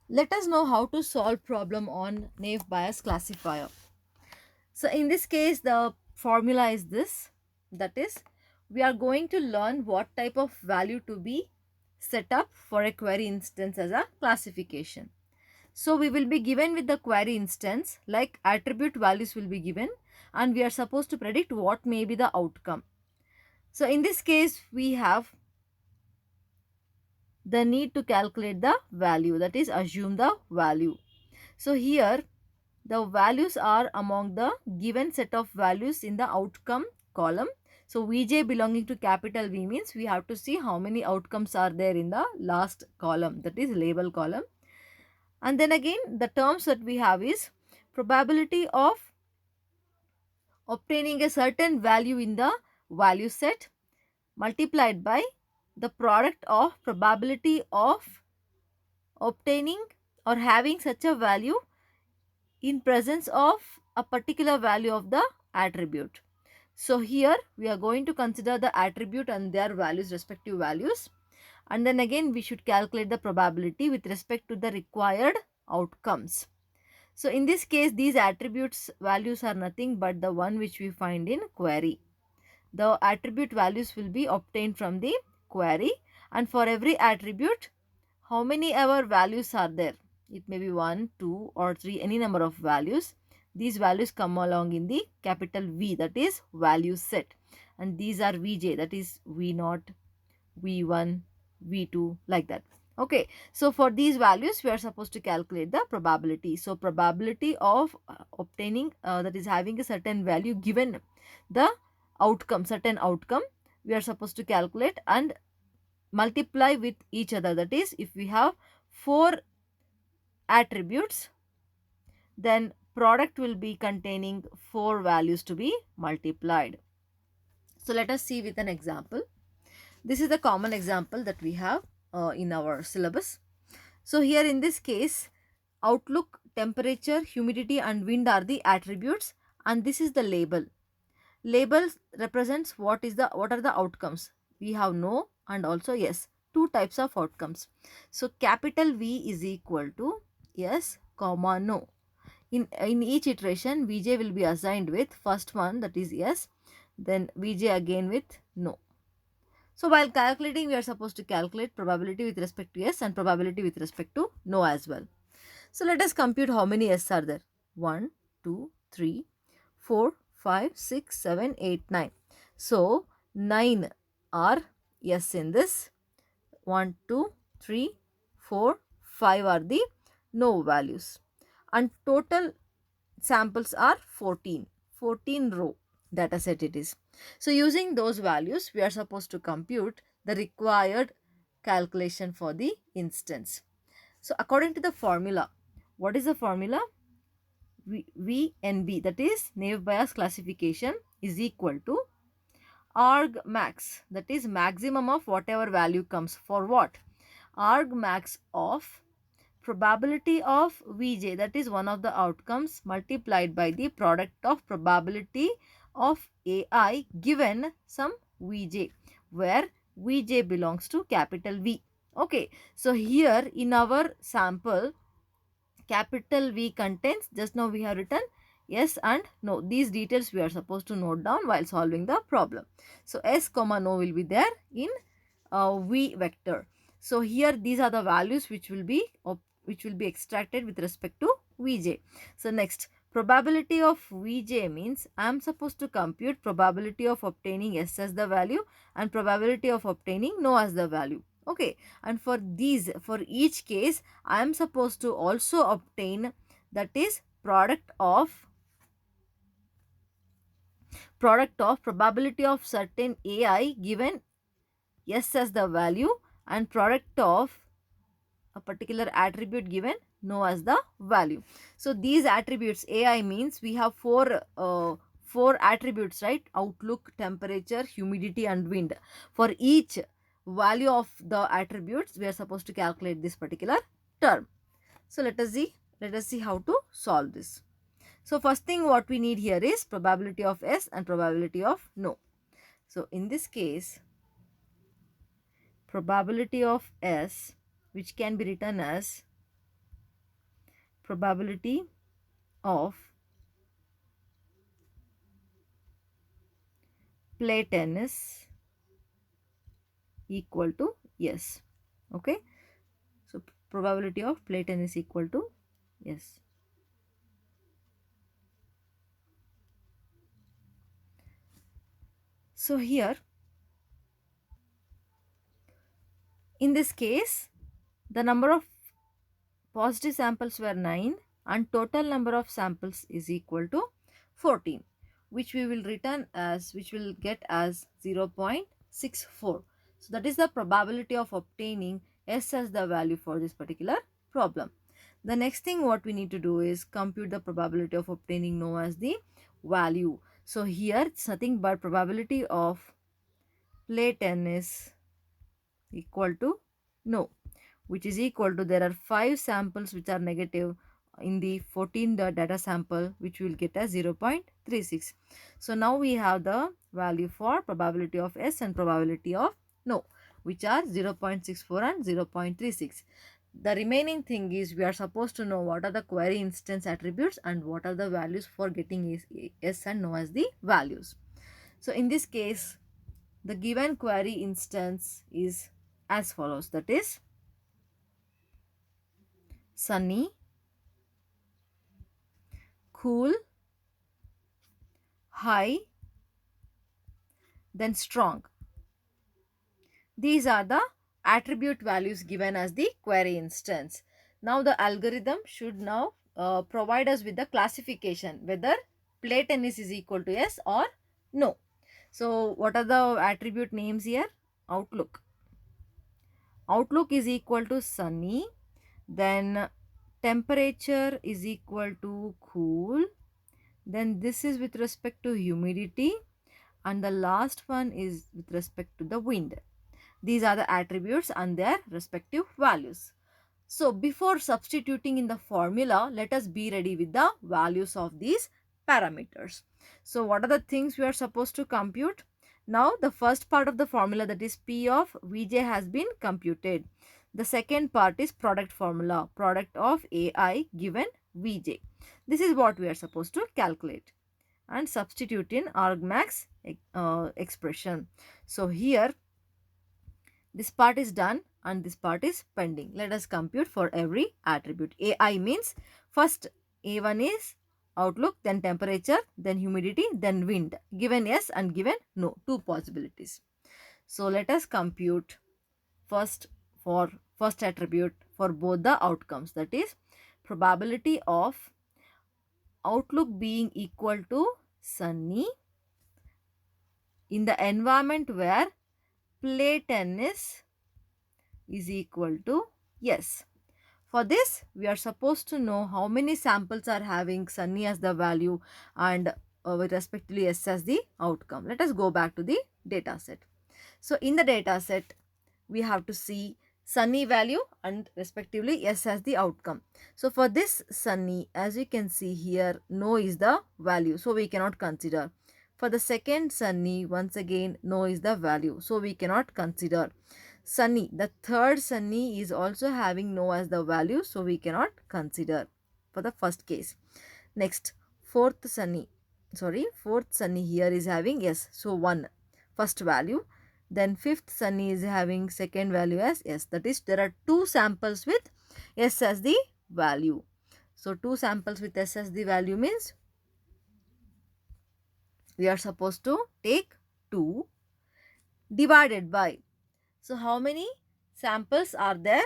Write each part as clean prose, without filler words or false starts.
Let us know how to solve problem on naive Bayes classifier. So in this case, the formula is this. That is, we are going to learn what type of value to be set up for a query instance as a classification. So we will be given with the query instance, like attribute values will be given, and we are supposed to predict what may be the outcome. So in this case, we have the need to calculate the value, that is assume the value. So here the values are among the given set of values in the outcome column. So Vj belonging to capital V means we have to see how many outcomes are there in the last column, that is label column. And then again the terms that we have is probability of obtaining a certain value in the value set multiplied by the product of probability of obtaining or having such a value in presence of a particular value of the attribute. So here we are going to consider the attribute and their values, respective values, and then again we should calculate the probability with respect to the required outcomes. So in this case these attributes values are nothing but the one which we find in query. The attribute values will be obtained from the query, and for every attribute how many ever values are there, it may be 1, 2 or 3, any number of values. These values come along in the capital V, that is value set, and these are Vj, that is V0, V1, V2, like that. Okay, so for these values we are supposed to calculate the probability. So probability of obtaining that is having a certain value given the outcome, certain outcome, we are supposed to calculate and multiply with each other. That is, if we have 4 attributes, then product will be containing 4 values to be multiplied. So let us see with an example. This is the common example that we have in our syllabus. So here in this case, outlook, temperature, humidity and wind are the attributes, and this is the label. Label represents what are the outcomes. We have no and also yes, two types of outcomes. So capital V is equal to yes, comma no. In each iteration Vj will be assigned with first one, that is yes, then Vj again with no. So while calculating, we are supposed to calculate probability with respect to yes and probability with respect to no as well. So let us compute how many yes are there. 1, 2, 3, 4, 5, 6, 7, 8, 9. So 9 are yes in this. 1, 2, 3, 4, 5 are the no values. And total samples are 14. 14 row data set it is. So using those values, we are supposed to compute the required calculation for the instance. So according to the formula, what is the formula? VNB, that is naive Bayes classification, is equal to arg max, that is maximum of whatever value comes for what? Arg max of probability of Vj, that is one of the outcomes, multiplied by the product of probability of Ai given some Vj, where Vj belongs to capital V. Okay, so here in our sample, capital V contains, just now we have written yes and no. These details we are supposed to note down while solving the problem. So S comma no will be there in V vector. So here these are the values which will be extracted with respect to Vj. So next, probability of Vj means I am supposed to compute probability of obtaining S as the value and probability of obtaining no as the value. Okay, and for each case I am supposed to also obtain, that is product of probability of certain Ai given S as the value and product of a particular attribute given no as the value. So these attributes, Ai means we have four attributes, right? Outlook, temperature, humidity and wind. For each value of the attributes we are supposed to calculate this particular term. So let us see how to solve this. So first thing what we need here is probability of S and probability of no. So in this case, probability of S, which can be written as probability of play tennis equal to yes. Okay, so probability of play tennis equal to yes. So here in this case, the number of positive samples were 9 and total number of samples is equal to 14, which we will return as, which will get as 0.64. So that is the probability of obtaining S as the value for this particular problem. The next thing what we need to do is compute the probability of obtaining no as the value. So here it's nothing but probability of play tennis equal to no, which is equal to, there are 5 samples which are negative in the 14 the data sample, which will get as 0.36. So now we have the value for probability of S and probability of no, which are 0.64 and 0.36. The remaining thing is we are supposed to know what are the query instance attributes and what are the values for getting S and no as the values. So in this case, the given query instance is as follows, that is sunny, cool, high, then strong. These are the attribute values given as the query instance. Now the algorithm should now provide us with the classification whether play tennis is equal to yes or no. So what are the attribute names here? Outlook. Outlook is equal to sunny, then temperature is equal to cool, then this is with respect to humidity, and the last one is with respect to the wind. These are the attributes and their respective values. So before substituting in the formula, let us be ready with the values of these parameters. So what are the things we are supposed to compute? Now the first part of the formula, that is P of Vj, has been computed. The second part is product formula, product of Ai given Vj. This is what we are supposed to calculate and substitute in argmax expression. So here this part is done and this part is pending. Let us compute for every attribute. AI means first A1 is outlook, then temperature, then humidity, then wind. Given yes and given no, two possibilities. So let us compute first for first attribute for both the outcomes, that is probability of outlook being equal to sunny in the environment where play tennis is equal to yes. For this, we are supposed to know how many samples are having sunny as the value and with respect to S as the outcome. Let us go back to the data set. So in the data set, we have to see sunny value and respectively S as the outcome. So for this sunny, as you can see here, no is the value, so we cannot consider. For the second sunny, once again, no is the value, so we cannot consider. Sunny, the third sunny is also having no as the value, so we cannot consider for the first case. Next, fourth sunny here is having yes, so 1 first value. Then fifth sunny is having second value as yes, that is there are 2 samples with S as the value. So 2 samples with S as the value means we are supposed to take 2 divided by, so how many samples are there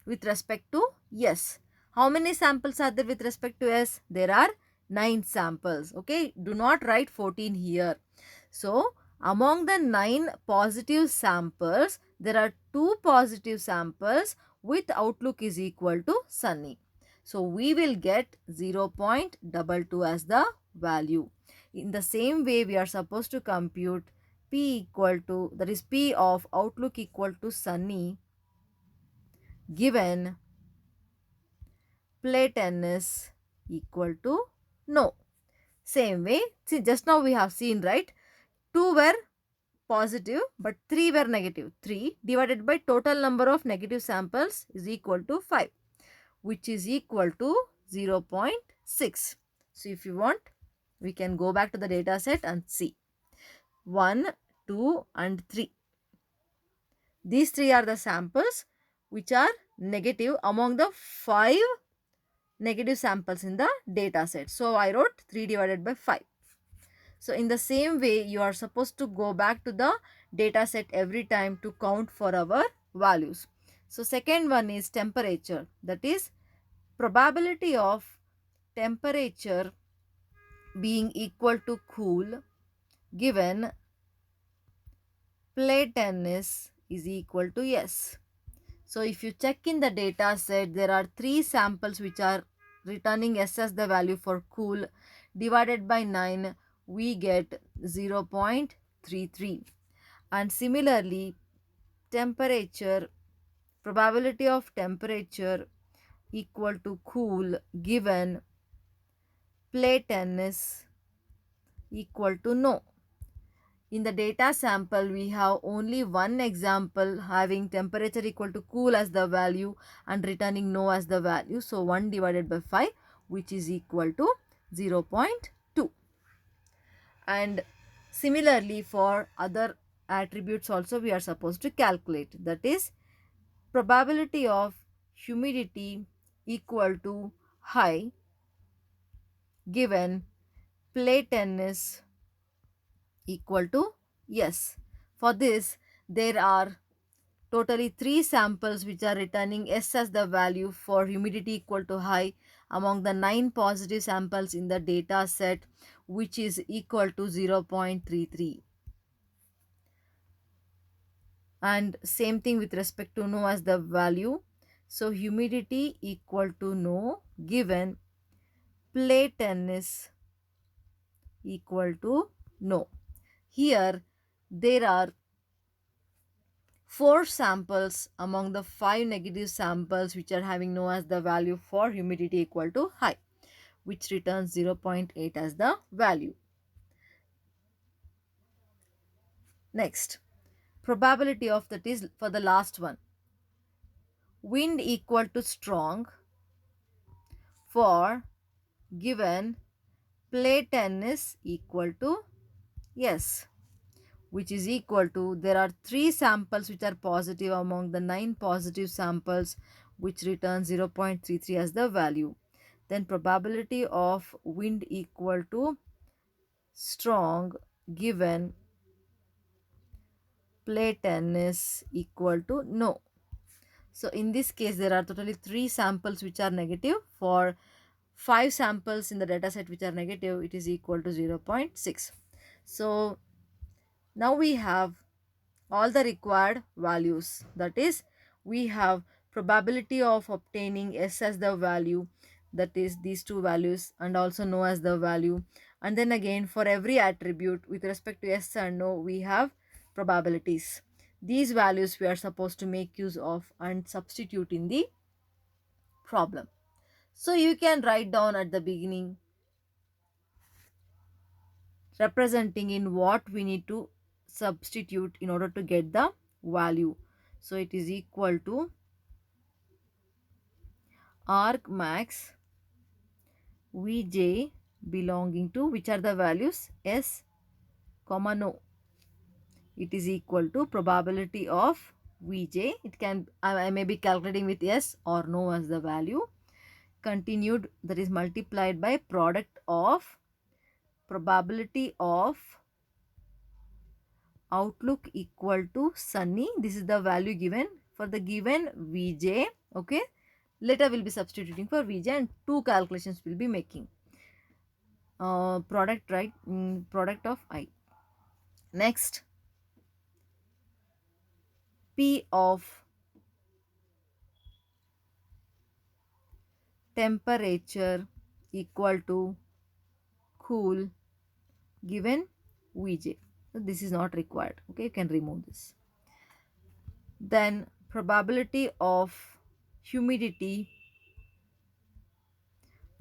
with respect to yes? How many samples are there with respect to S? There are 9 samples. Okay, do not write 14 here. So among the 9 positive samples, there are 2 positive samples with outlook is equal to sunny. So we will get 0.22 as the value. In the same way, we are supposed to compute P equal to, that is P of outlook equal to sunny given play tennis equal to no. Same way, see just now we have seen, right? 2 were positive but 3 were negative. 3 divided by total number of negative samples is equal to 5. which is equal to 0.6. So if you want, we can go back to the data set and see 1, 2 and 3. These three are the samples which are negative among the 5 negative samples in the data set. So I wrote 3 divided by 5. So in the same way, you are supposed to go back to the data set every time to count for our values. So second one is temperature. That is probability of temperature being equal to cool given plate tennis is equal to yes. So if you check in the data set, there are 3 samples which are returning S as the value for cool. Divided by 9, we get 0.33. And similarly, temperature, probability of temperature equal to cool given plate tennis equal to no. In the data sample, we have only one example having temperature equal to cool as the value and returning no as the value. So 1 divided by 5, which is equal to 0.2. And similarly, for other attributes also we are supposed to calculate. That is probability of humidity equal to high given plate tennis equal to yes. For this, there are totally 3 samples which are returning S as the value for humidity equal to high among the 9 positive samples in the data set, which is equal to 0.33. And same thing with respect to no as the value. So humidity equal to no given plate tennis equal to no. Here there are 4 samples among the 5 negative samples which are having no as the value for humidity equal to high, which returns 0.8 as the value. Next, probability of that is for the last one. Wind equal to strong for given plate tennis equal to yes, which is equal to, there are 3 samples which are positive among the 9 positive samples, which return 0.33 as the value. Then probability of wind equal to strong given plate tennis equal to no. So in this case, there are totally 3 samples which are negative. For 5 samples in the data set which are negative, it is equal to 0.6. So now we have all the required values. That is, we have probability of obtaining S as the value, that is these two values, and also no as the value. And then again, for every attribute with respect to yes and no, we have probabilities. These values we are supposed to make use of and substitute in the problem. So you can write down at the beginning representing in what we need to substitute in order to get the value. So it is equal to arc max Vj belonging to, which are the values, S comma no. It is equal to probability of Vj. It can, I may be calculating with yes or no as the value. Continued, that is multiplied by product of probability of outlook equal to sunny. This is the value given for the given Vj. Okay. Later we'll be substituting for Vj and 2 calculations will be making. Product, right? Product of I. Next, P of temperature equal to cool given Vj. So this is not required. Okay, you can remove this. Then probability of humidity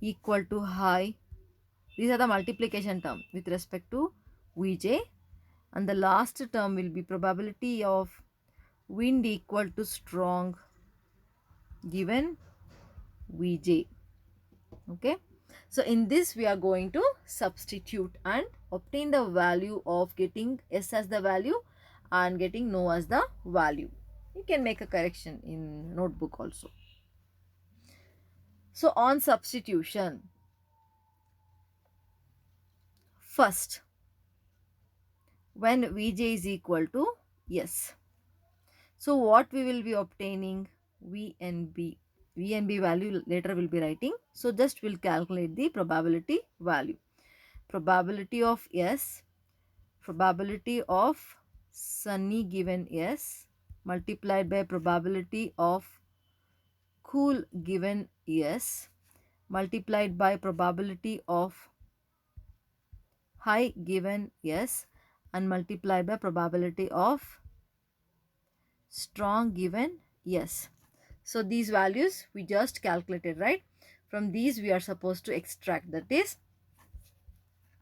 equal to high. These are the multiplication term with respect to Vj. And the last term will be probability of wind equal to strong given Vj. Okay, so in this we are going to substitute and obtain the value of getting s as the value and getting no as the value. You can make a correction in notebook also. So on substitution, first, when Vj is equal to yes, so what we will be obtaining? V and B. V and B value later will be writing. So just we'll calculate the probability value. Probability of yes, probability of Sunny given yes, multiplied by probability of Cool given yes, multiplied by probability of High given yes, and multiplied by probability of Strong given yes. So these values we just calculated, right? From these we are supposed to extract, that is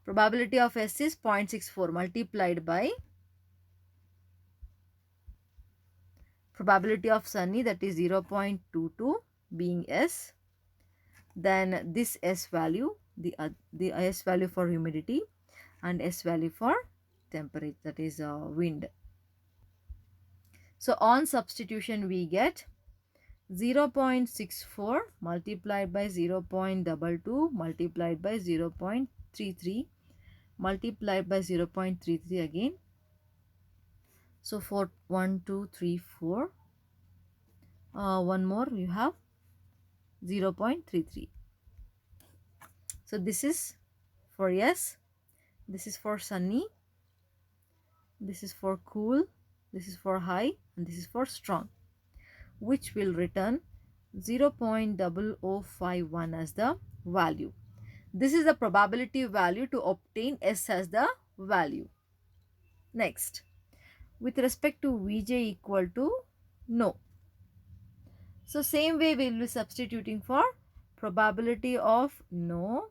probability of S is 0.64 multiplied by probability of Sunny, that is 0.22 being S. Then this S value, the S value for humidity and S value for temperature, that is wind. So on substitution we get 0.64 multiplied by 0.22 multiplied by 0.33 multiplied by 0.33 again. So for 1, 2, 3, 4, one more you have 0.33. So this is for yes, this is for Sunny, this is for cool, this is for high, and this is for strong, which will return 0.0051 as the value. This is the probability value to obtain S as the value. Next, with respect to Vj equal to no. So same way we will be substituting for probability of no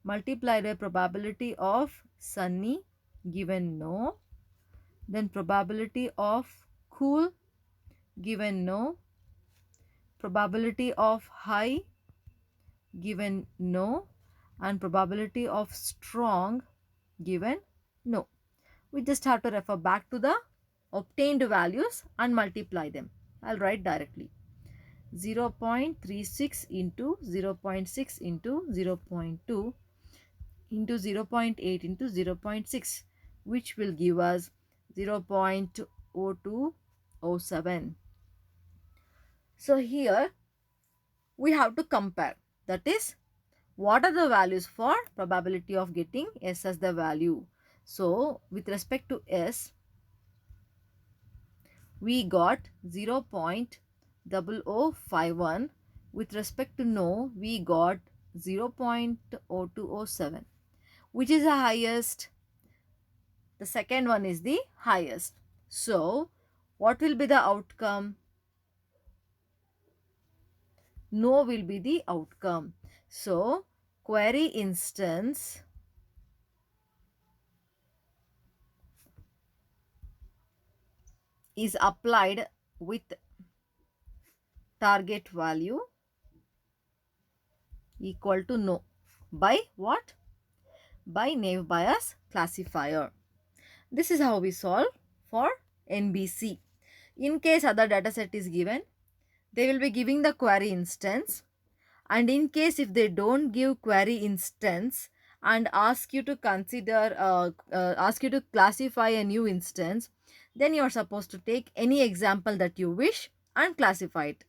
multiplied by probability of Sunny given no, then probability of cool given no, probability of high given no, and probability of strong given no. We just have to refer back to the obtained values and multiply them. I'll write directly 0.36 into 0.6 into 0.2 into 0.8 into 0.6, which will give us 0.0207. So here we have to compare, that is what are the values for probability of getting S as the value. So with respect to S, we got 0.0051. With respect to no, we got 0.0207. Which is the highest? The second one is the highest. So what will be the outcome? No will be the outcome. So query instance is applied with target value equal to no. By what? By naive Bayes classifier. This is how we solve for NBC. In case other dataset is given, they will be giving the query instance, and in case if they don't give query instance and ask you to consider ask you to classify a new instance, then you are supposed to take any example that you wish and classify it.